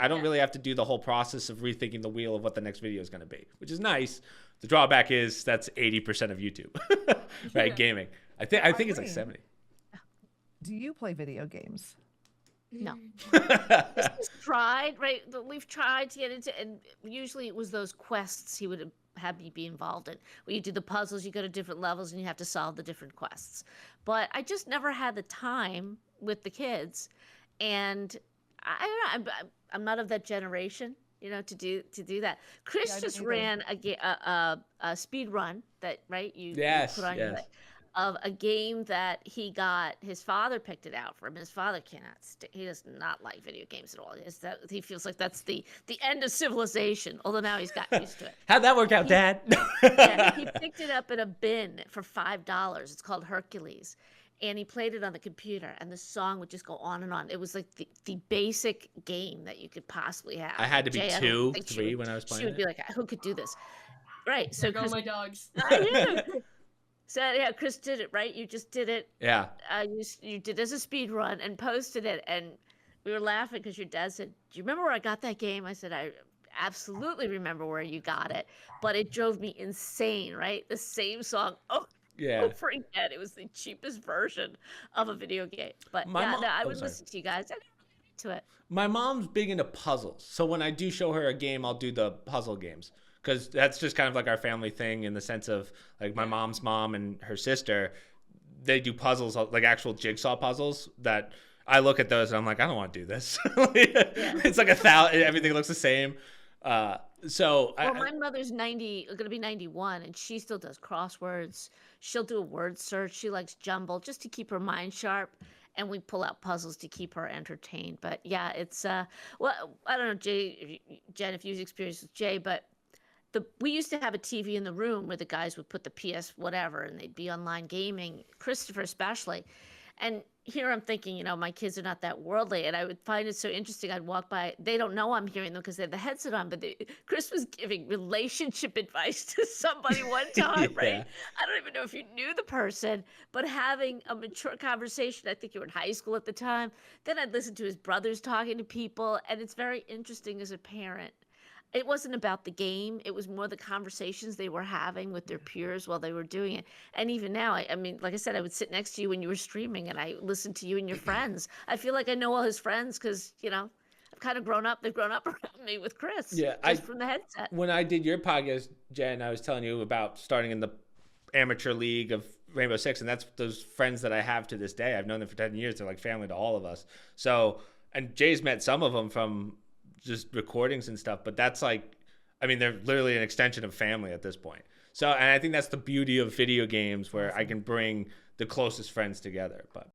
I don't really have to do the whole process of rethinking the wheel of what the next video is going to be, which is nice. The drawback is that's 80% of YouTube, right? Gaming. I think it's like 70. Do you play video games? No. He's tried, right? But we've tried to get into, and usually it was those quests he would have me be involved in, where you do the puzzles, you go to different levels, and you have to solve the different quests. But I just never had the time with the kids, and I don't know. I'm not of that generation, to do that. Chris just ran a speed run that, right? You put on your, of a game that his father picked it out for him. His father he does not like video games at all. He feels like that's the end of civilization, although now he's got used to it. How'd that work out, Dad? He picked it up in a bin for $5. It's called Hercules. And he played it on the computer, and the song would just go on and on. It was like the basic game that you could possibly have. I had to be 2, 3 when I was playing. She would be like, who could do this? Right. So Chris, my dogs. I knew. So yeah, Chris did it, right? You just did it. Yeah. You did as a speed run and posted it, and we were laughing because your dad said, "Do you remember where I got that game?" I said, "I absolutely remember where you got it, but it drove me insane, right? The same song over again. It was the cheapest version of a video game." But I would listen to you guys. I never to it. My mom's big into puzzles, so when I do show her a game, I'll do the puzzle games. Because that's just kind of like our family thing in the sense of like my mom's mom and her sister, they do puzzles, like actual jigsaw puzzles that I look at those and I'm like, I don't want to do this. It's like 1,000, everything looks the same. My mother's going to be 91, and she still does crosswords. She'll do a word search. She likes jumble just to keep her mind sharp. And we pull out puzzles to keep her entertained. But yeah, it's, I don't know, Jen, if you've experienced with Jay, but we used to have a TV in the room where the guys would put the PS whatever and they'd be online gaming, Christopher especially. And here I'm thinking, my kids are not that worldly, and I would find it so interesting. I'd walk by, they don't know I'm hearing them because they have the headset on, but Chris was giving relationship advice to somebody one time, right? I don't even know if you knew the person, but having a mature conversation. I think you were in high school at the time. Then I'd listen to his brothers talking to people, and it's very interesting as a parent. It wasn't about the game. It was more the conversations they were having with their peers while they were doing it. And even now, I mean, like I said, I would sit next to you when you were streaming, and I listened to you and your friends. I feel like I know all his friends because, I've kind of grown up. They've grown up around me with Chris. Yeah, just from the headset. When I did your podcast, Jen, I was telling you about starting in the amateur league of Rainbow Six, and that's those friends that I have to this day. I've known them for 10 years. They're like family to all of us. So, and Jay's met some of them from just recordings and stuff, but that's like, I mean, they're literally an extension of family at this point. So, and I think that's the beauty of video games, where I can bring the closest friends together. But